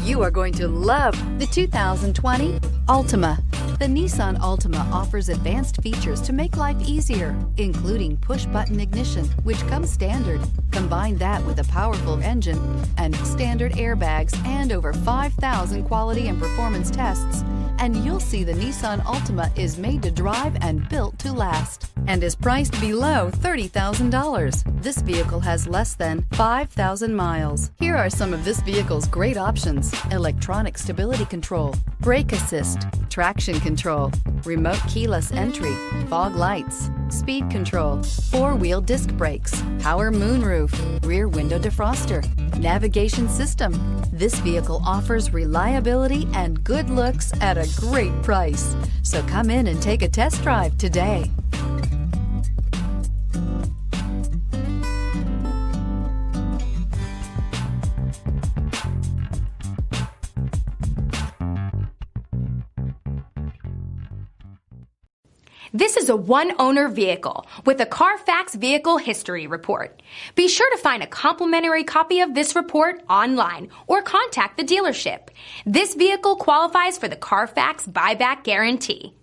You are going to love the 2020 Altima. The Nissan Altima offers advanced features to make life easier, including push-button ignition, which comes standard. Combine that with a powerful engine and standard airbags and over 5,000 quality and performance tests, and you'll see the Nissan Altima is made to drive and built to last and is priced below $30,000. This vehicle has less than 5,000 miles. Here are some of this vehicle's great options: electronic stability control, brake assist, traction control, remote keyless entry, fog lights, speed control, four-wheel disc brakes, power moonroof, rear window defroster, navigation system. This vehicle offers reliability and good looks at a great price. So come in and take a test drive today. This is a one-owner vehicle with a Carfax Vehicle History Report. Be sure to find a complimentary copy of this report online or contact the dealership. This vehicle qualifies for the Carfax Buyback Guarantee.